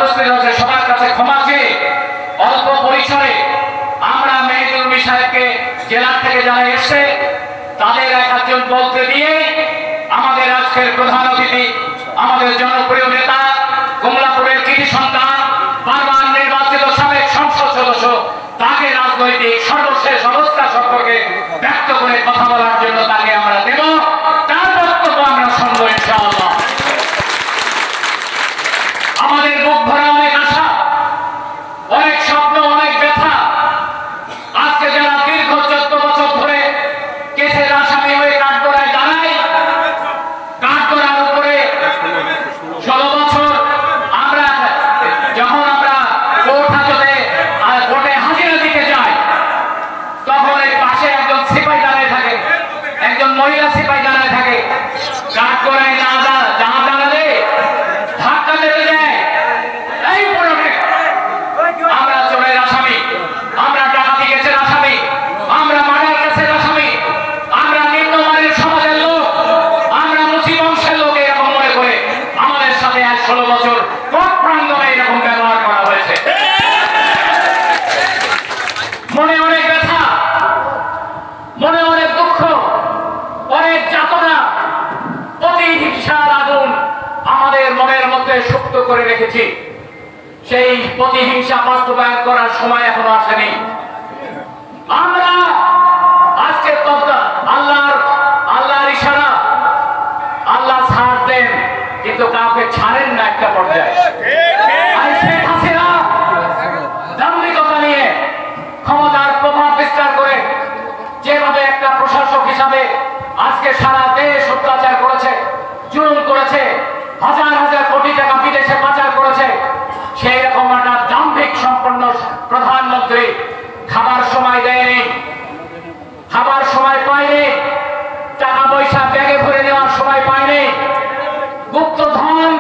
উপস্থিত হয়েছে সবার কাছে ক্ষমা চেয়ে অল্প পরিসরে আমরা মেহেদুল উর্মি সাহেবকে জেলা থেকে যারা এসছে তাদের একজন বলতে দিয়ে আমাদের আজকের প্রধান অতিথি আমাদের জনপ্রিয় নেতা কমলাপুরের কৃতি সন্তান বারবার নির্বাচিত সাবেক সংসদ সদস্য তাকে রাজনৈতিক সর্বশেষ অবস্থা সম্পর্কে ব্যক্ত করে কথা বলার জন্য তাকে আমরা দেব। তার বক্তব্য আমরা শুনবো ইনশাআল্লাহ। আমাদের বুক ভরা অনেক আশা, অনেক স্বপ্ন, অনেক ব্যথা। আজকে যারা দীর্ঘ 14 বছর ধরে কেসের আসামি হয়ে কাঠগড়ায় দাঁড়ায়, কাঠগড়ার উপরে 16 বছর আমরা যখন আমরা কোর্টে হাজিরা দিতে যাই তখন এই পাশে একজন সিপাহী দাঁড়ায় থাকে, একজন মহিলা সিপাহী দাঁড়ায় থাকে। কাঠগড়ায় না দাঁড়ালে ধাক্কা লেগে যায়। এই আমরা চোরের আসামি, আমরা ডাকাতি কেসের আসামি, আমরা মার্ডার কেসের আসামি, আমরা নিম্নমানের সমাজের লোক, আমরা মুসলিম বংশের লোক এরকম মনে করে আমাদের সাথে আজ 16 বছর কোর্ট প্রাঙ্গণে এরকম ব্যবহার করা হয়েছে। মনে অনেক ব্যথা, মনে অনেক দুঃখ, অনেক যাতনা, প্রতিহিংসার আগুন আমাদের মনের মধ্যে সুপ্ত করে রেখেছি। সেই প্রতিহিংসা বাস্তবায়ন করার সময় এখনো আসেনি। আমরা আজকে আল্লাহর ইশারা, আল্লাহ ছাড় দেন কিন্তু কাউকে ছাড়েন না একটা পর্যায়ে। শেখ হাসিনা দাম্ভিকতা নিয়ে ক্ষমতার প্রভাব বিস্তার করে যেভাবে একটা প্রশাসক হিসাবে আজকে সারা দেশ অত্যাচার করেছে, জুলুম করেছে, হাজার হাজার কোটি টাকা বিদেশে পাচার করেছে, সেই রকম একটা দাম্ভিক সম্পন্ন প্রধানমন্ত্রী খাবার সময় দেয়নি, খাবার সময় পায়নি, টাকা পয়সা ব্যাগে ভরে নেওয়ার সময় পায়নি, গুপ্তধন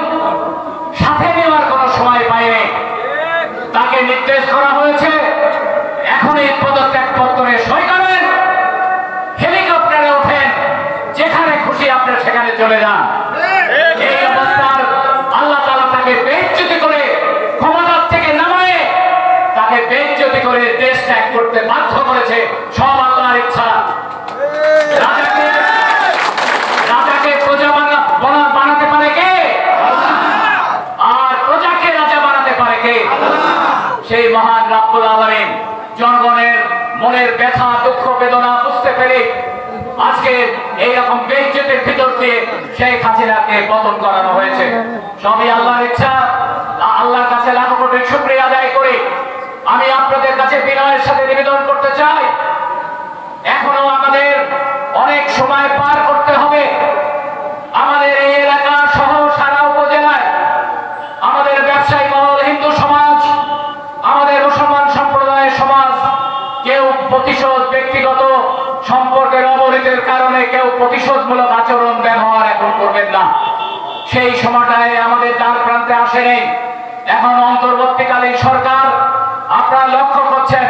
সাথে নেওয়ার কোনো সময় পায়নি। তাকে নির্দেশ করা হয়েছে এখনই পদত্যাগ পত্রে সই করেন, হেলিকপ্টারে ওঠেন, যেখানে খুশি আপনি সেখানে চলে যান। এই অবস্থার আল্লাহ তাআলা তাকে বেইজ্জতি করে ক্ষমতার থেকে নামায়ে তাকে বেইজ্জতি করে দেশ ত্যাগ করতে বাধ্য করেছে। সব আল্লাহর ইচ্ছা। রাজাকে প্রজা বানাতে পারে কে? আর প্রজাকে রাজা বানাতে পারে কে? সেই মহান রব্বুল আলামিন জনগণের মনের ব্যথা, দুঃখ, বেদনা বুঝতে পেরে আজকে এইরকম বেইজ্জতির ভিতর দিয়ে শেখ হাসিনাকে পতন করানো হয়েছে। সবই আল্লাহর ইচ্ছা। আল্লাহর কাছে লাখো কোটি শুকরিয়া আদায় করি। আমি আপনাদের কাছে বিনয়ের সাথে নিবেদন করতে চাই, এখনো আমাদের অনেক সময় পার করতে হবে। আমাদের এই এলাকা সহ সারা উপজেলায় আমাদের ব্যবসায়ী মহল, হিন্দু সমাজ, আমাদের মুসলমান সম্প্রদায়ের সমাজ কেউ প্রতিশোধ, ব্যক্তিগত সম্পর্কের অবনতির কারণে কেউ প্রতিশোধমূলক আচরণ ব্যবহার এখন করবেন না। সেই সময়টায় আমাদের দ্বার প্রান্তে আসেনি। এখন অন্তর্বর্তীকালীন সরকার, আপনারা লক্ষ্য করছেন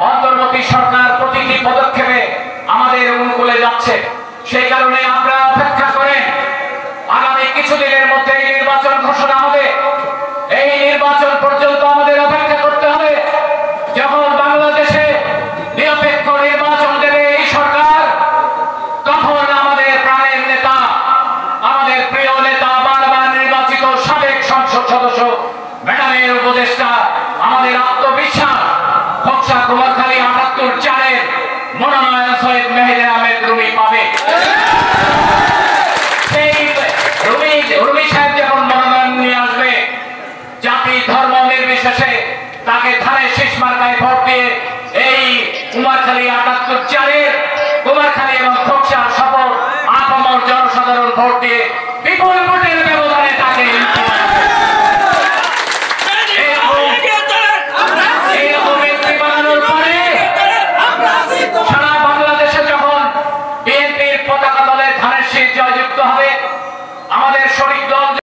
অন্তর্বর্তী সরকার প্রতিটি পদক্ষেপে আমাদের অনুকূলে যাচ্ছে। সেই কারণে আপনারা অপেক্ষা করেন, আগামী কিছুদিনের মধ্যে নির্বাচন ঘোষণা হবে। এই নির্বাচন পর্যন্ত আমাদের অপেক্ষা করতে হবে। যখন বাংলাদেশে নিরপেক্ষ নির্বাচন দেবে এই সরকার, তখন আমাদের প্রাণের নেতা, আমাদের প্রিয় নেতা, বারবার নির্বাচিত সাবেক সংসদ সদস্য ম্যাডামের উপদেষ্টা, আমাদের আত্মবিশ্বাস খোকসা কুমারখালী ৭৮-৪-এর মনোনয়ন শহীদ মেহেদি আহমেদ রুমি পাবে। সেই রুমি সাহেব যখন মনোনয়ন নিয়ে আসবে, জাতি ধর্ম নির্বিশেষে তাকে ধারে শীষ মার্কায় ভোট দিয়ে এই কুমারখালী ৭৮-৪-এর কুমারখালী এবং খোকসার সকল আপামর জনসাধারণ ভোট দিয়ে বিপুল ভোটের